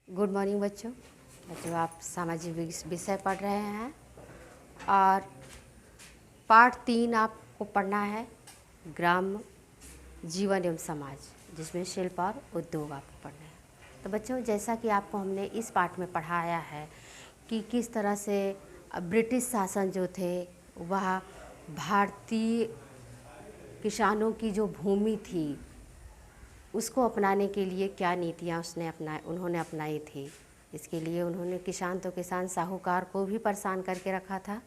Good morning बच्चों। आप सामाजिक विषय पढ़ रहे हैं और पाठ 3 आपको पढ़ना है, ग्राम जीवन एवं समाज, जिसमें शिल्प और उद्योग आपको पढ़ना है। तो बच्चों, जैसा कि आपको हमने इस पाठ में पढ़ाया है कि किस तरह से ब्रिटिश शासन जो थे वह भारतीय किसानों की जो भूमि थी उसको अपनाने के लिए क्या नीतियाँ उन्होंने अपनाई थी। इसके लिए उन्होंने किसान तो किसान साहूकार को भी परेशान करके रखा था,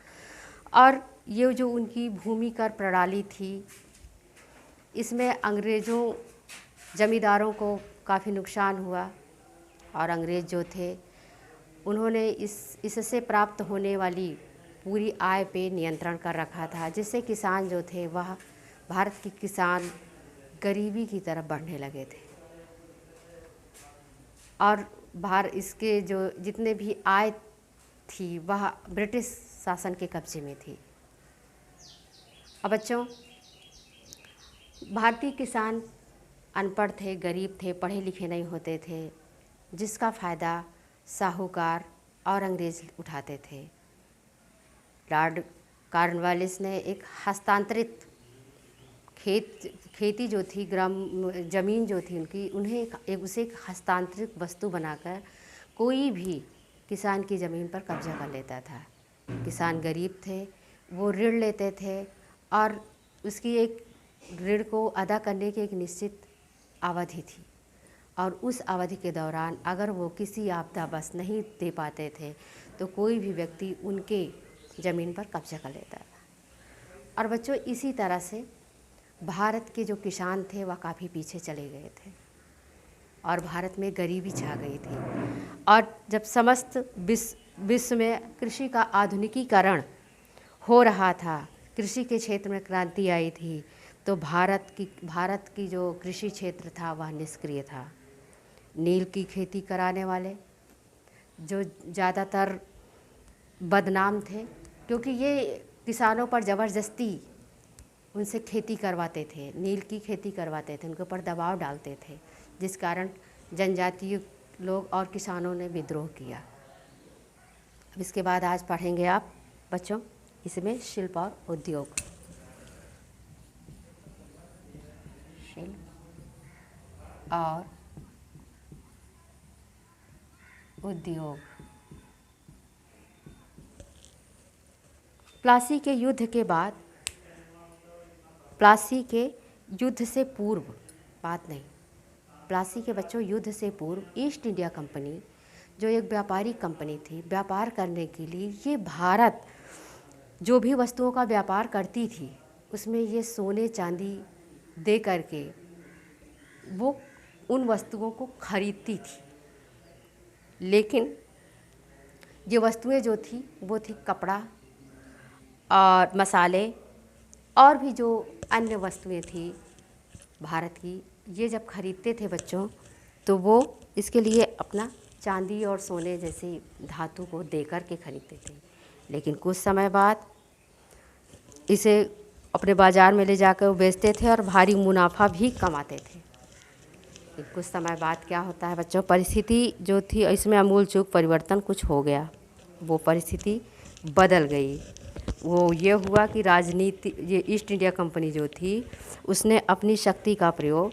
और ये जो उनकी भूमि कर प्रणाली थी इसमें अंग्रेज़ों जमींदारों को काफ़ी नुकसान हुआ, और अंग्रेज़ जो थे उन्होंने इससे प्राप्त होने वाली पूरी आय पे नियंत्रण कर रखा था, जिससे किसान जो थे वह भारत के किसान गरीबी की तरफ बढ़ने लगे थे, और इसके जो जितने भी आय थी वह ब्रिटिश शासन के कब्जे में थी। अब बच्चों, भारतीय किसान अनपढ़ थे, गरीब थे, पढ़े लिखे नहीं होते थे, जिसका फ़ायदा साहूकार और अंग्रेज़ उठाते थे। लॉर्ड कॉर्नवालिस ने एक हस्तांतरित खेती जो थी, ज़मीन जो थी उनकी, उन्हें उसे एक हस्तांतरित वस्तु बनाकर कोई भी किसान की ज़मीन पर कब्जा कर लेता था। किसान गरीब थे, वो ऋण लेते थे, और उसकी एक ऋण को अदा करने की एक निश्चित अवधि थी, और उस अवधि के दौरान अगर वो किसी आपदावश नहीं दे पाते थे तो कोई भी व्यक्ति उनके ज़मीन पर कब्जा कर लेता था। और बच्चों, इसी तरह से भारत के जो किसान थे वह काफ़ी पीछे चले गए थे, और भारत में गरीबी छा गई थी। और जब समस्त विश्व में कृषि का आधुनिकीकरण हो रहा था, कृषि के क्षेत्र में क्रांति आई थी, तो भारत की जो कृषि क्षेत्र था वह निष्क्रिय था। नील की खेती कराने वाले जो ज़्यादातर बदनाम थे, क्योंकि ये किसानों पर ज़बरदस्ती उनसे खेती करवाते थे, नील की खेती करवाते थे, उनके ऊपर दबाव डालते थे, जिस कारण जनजातीय लोग और किसानों ने विद्रोह किया। अब इसके बाद आज पढ़ेंगे आप बच्चों इसमें शिल्प और उद्योग। शिल्प और उद्योग। प्लासी के युद्ध के बाद, प्लासी के युद्ध से पूर्व बात नहीं, प्लासी के बच्चों युद्ध से पूर्व ईस्ट इंडिया कंपनी जो एक व्यापारिक कंपनी थी, व्यापार करने के लिए ये भारत जो भी वस्तुओं का व्यापार करती थी उसमें ये सोने चांदी दे करके वो उन वस्तुओं को खरीदती थी। लेकिन ये वस्तुएं जो थी वो थी कपड़ा और मसाले और भी जो अन्य वस्तुएं थी भारत की, ये जब खरीदते थे बच्चों तो वो इसके लिए अपना चांदी और सोने जैसी धातु को देकर के खरीदते थे। लेकिन कुछ समय बाद इसे अपने बाज़ार में ले जाकर वो बेचते थे और भारी मुनाफा भी कमाते थे। कुछ समय बाद क्या होता है बच्चों, परिस्थिति जो थी इसमें आमूल चूक परिवर्तन कुछ हो गया, वो परिस्थिति बदल गई। वो ये हुआ कि ये ईस्ट इंडिया कंपनी जो थी उसने अपनी शक्ति का प्रयोग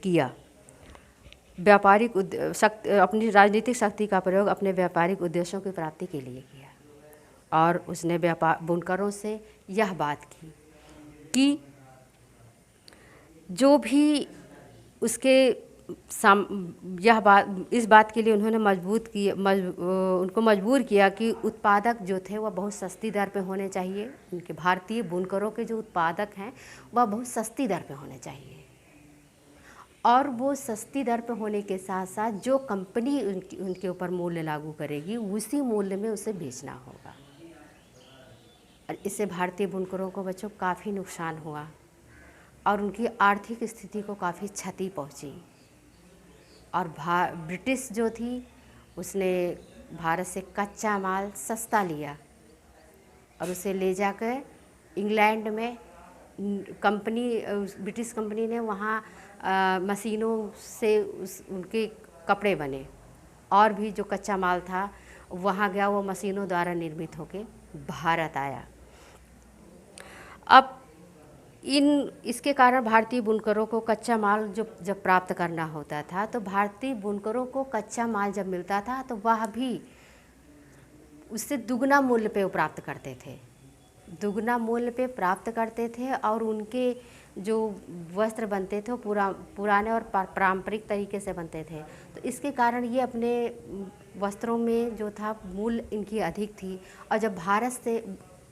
किया, अपनी राजनीतिक शक्ति का प्रयोग अपने व्यापारिक उद्देश्यों की प्राप्ति के लिए किया, और उसने बुनकरों से यह बात की कि जो भी उसके इस बात के लिए उन्होंने उनको मजबूर किया कि उत्पादक जो थे वह बहुत सस्ती दर पे होने चाहिए। उनके भारतीय बुनकरों के जो उत्पादक हैं वह बहुत सस्ती दर पे होने चाहिए, और वो सस्ती दर पे होने के साथ साथ जो कंपनी उनके ऊपर मूल्य लागू करेगी उसी मूल्य में उसे बेचना होगा। और इससे भारतीय बुनकरों को बच्चों काफ़ी नुकसान हुआ, और उनकी आर्थिक स्थिति को काफ़ी क्षति पहुंची। और ब्रिटिश जो थी उसने भारत से कच्चा माल सस्ता लिया और उसे ले जाकर इंग्लैंड में ब्रिटिश कंपनी ने वहाँ मशीनों से उनके कपड़े बने, और भी जो कच्चा माल था वहाँ गया, वो मशीनों द्वारा निर्मित होके भारत आया। अब इसके कारण भारतीय बुनकरों को कच्चा माल जब प्राप्त करना होता था, तो भारतीय बुनकरों को कच्चा माल जब मिलता था तो वह भी उससे दुगना मूल्य पे प्राप्त करते थे, दुगना मूल्य पे प्राप्त करते थे। और उनके जो वस्त्र बनते थे वो पुराने और पारंपरिक तरीके से बनते थे। तो इसके कारण ये अपने वस्त्रों में जो था मूल्य इनकी अधिक थी। और जब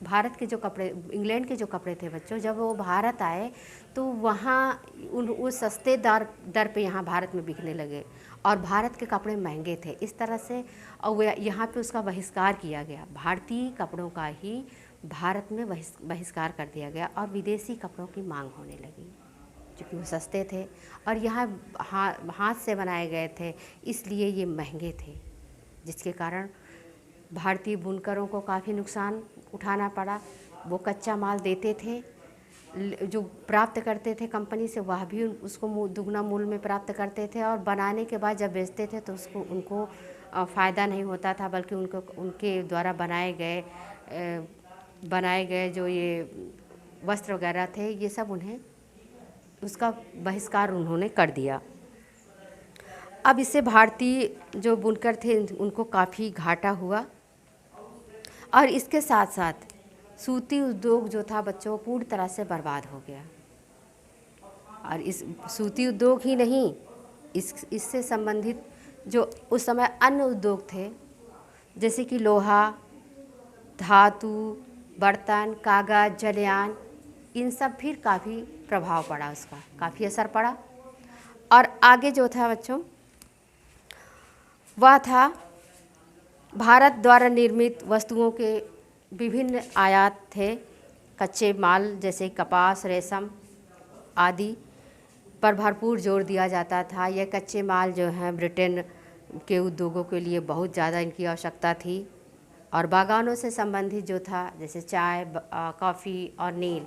भारत के जो कपड़े, इंग्लैंड के जो कपड़े थे बच्चों, जब वो भारत आए तो वहाँ उस सस्ते दर पे यहाँ भारत में बिकने लगे, और भारत के कपड़े महंगे थे। इस तरह से और यहाँ पे उसका बहिष्कार किया गया, भारतीय कपड़ों का ही भारत में बहिष्कार कर दिया गया, और विदेशी कपड़ों की मांग होने लगी, क्योंकि वो सस्ते थे और यहाँ हाथ से बनाए गए थे, इसलिए ये महंगे थे, जिसके कारण भारतीय बुनकरों को काफ़ी नुकसान उठाना पड़ा। वो कच्चा माल देते थे, जो प्राप्त करते थे कंपनी से, वह भी उसको दुगना मूल्य में प्राप्त करते थे, और बनाने के बाद जब बेचते थे तो उनको फ़ायदा नहीं होता था, बल्कि उनके द्वारा बनाए गए जो ये वस्त्र वगैरह थे, ये सब उन्हें उसका बहिष्कार उन्होंने कर दिया। अब इससे भारतीय जो बुनकर थे उनको काफ़ी घाटा हुआ, और इसके साथ साथ सूती उद्योग जो था बच्चों पूरी तरह से बर्बाद हो गया। और इस सूती उद्योग ही नहीं, इससे संबंधित जो उस समय अन्य उद्योग थे, जैसे कि लोहा, धातु, बर्तन, कागज़, जलयान, इन सब फिर काफ़ी प्रभाव पड़ा, उसका काफ़ी असर पड़ा। और आगे जो था बच्चों वह था भारत द्वारा निर्मित वस्तुओं के विभिन्न आयात थे, कच्चे माल जैसे कपास, रेशम आदि पर भरपूर जोर दिया जाता था। यह कच्चे माल जो हैं ब्रिटेन के उद्योगों के लिए बहुत ज़्यादा इनकी आवश्यकता थी। और बागानों से संबंधित जो था जैसे चाय, कॉफ़ी और नील,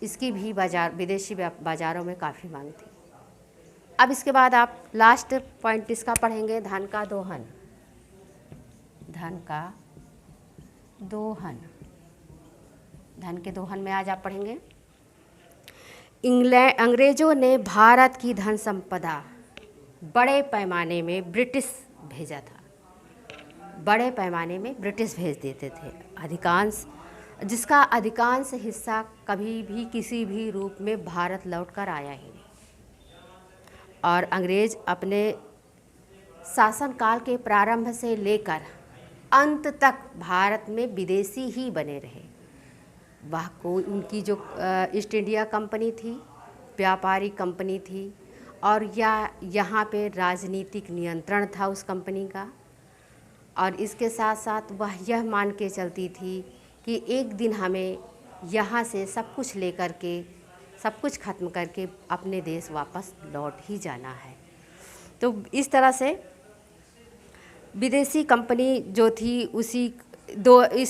इसकी भी विदेशी बाज़ारों में काफ़ी मांग थी। अब इसके बाद आप लास्ट पॉइंट इसका पढ़ेंगे, धन का दोहन। धन का दोहन, धन के दोहन में आज आप पढ़ेंगे अंग्रेज़ों ने भारत की धन संपदा बड़े पैमाने में ब्रिटिश भेजा था, बड़े पैमाने में ब्रिटिश भेज देते थे, जिसका अधिकांश हिस्सा कभी भी किसी भी रूप में भारत लौटकर आया ही नहीं। और अंग्रेज़ अपने शासनकाल के प्रारंभ से लेकर अंत तक भारत में विदेशी ही बने रहे। वह कोई उनकी जो ईस्ट इंडिया कंपनी थी, व्यापारिक कंपनी थी, और यहाँ पे राजनीतिक नियंत्रण था उस कंपनी का। और इसके साथ साथ वह यह मान के चलती थी कि एक दिन हमें यहाँ से सब कुछ लेकर के, सब कुछ खत्म करके अपने देश वापस लौट ही जाना है। तो इस तरह से विदेशी कंपनी जो थी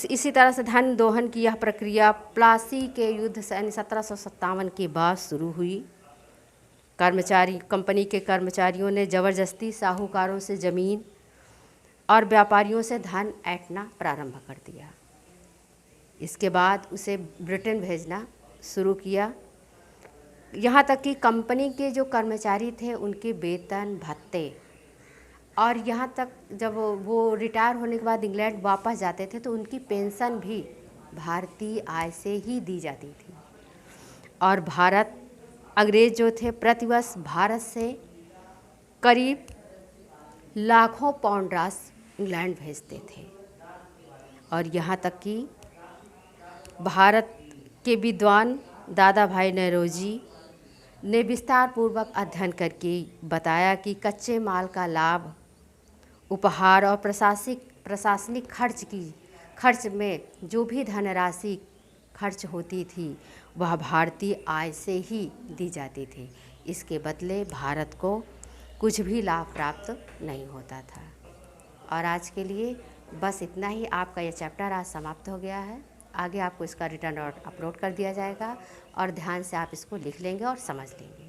इसी तरह से धन दोहन की यह प्रक्रिया प्लासी के युद्ध 1757 के बाद शुरू हुई। कंपनी के कर्मचारियों ने ज़बरदस्ती साहूकारों से ज़मीन और व्यापारियों से धन ऐंठना प्रारंभ कर दिया। इसके बाद उसे ब्रिटेन भेजना शुरू किया। यहाँ तक कि कंपनी के जो कर्मचारी थे उनके वेतन भत्ते, और यहाँ तक जब वो रिटायर होने के बाद इंग्लैंड वापस जाते थे तो उनकी पेंशन भी भारतीय आय से ही दी जाती थी। और अंग्रेज़ जो थे प्रतिवर्ष भारत से करीब लाखों पाउंड राशि इंग्लैंड भेजते थे। और यहाँ तक कि भारत के विद्वान दादा भाई नौरोजी ने विस्तार पूर्वक अध्ययन करके बताया कि कच्चे माल का लाभ उपहार और प्रशासनिक खर्च में जो भी धनराशि खर्च होती थी वह भारतीय आय से ही दी जाती थी। इसके बदले भारत को कुछ भी लाभ प्राप्त नहीं होता था। और आज के लिए बस इतना ही। आपका यह चैप्टर आज समाप्त हो गया है। आगे आपको इसका रिटर्न अपलोड कर दिया जाएगा और ध्यान से आप इसको लिख लेंगे और समझ लेंगे।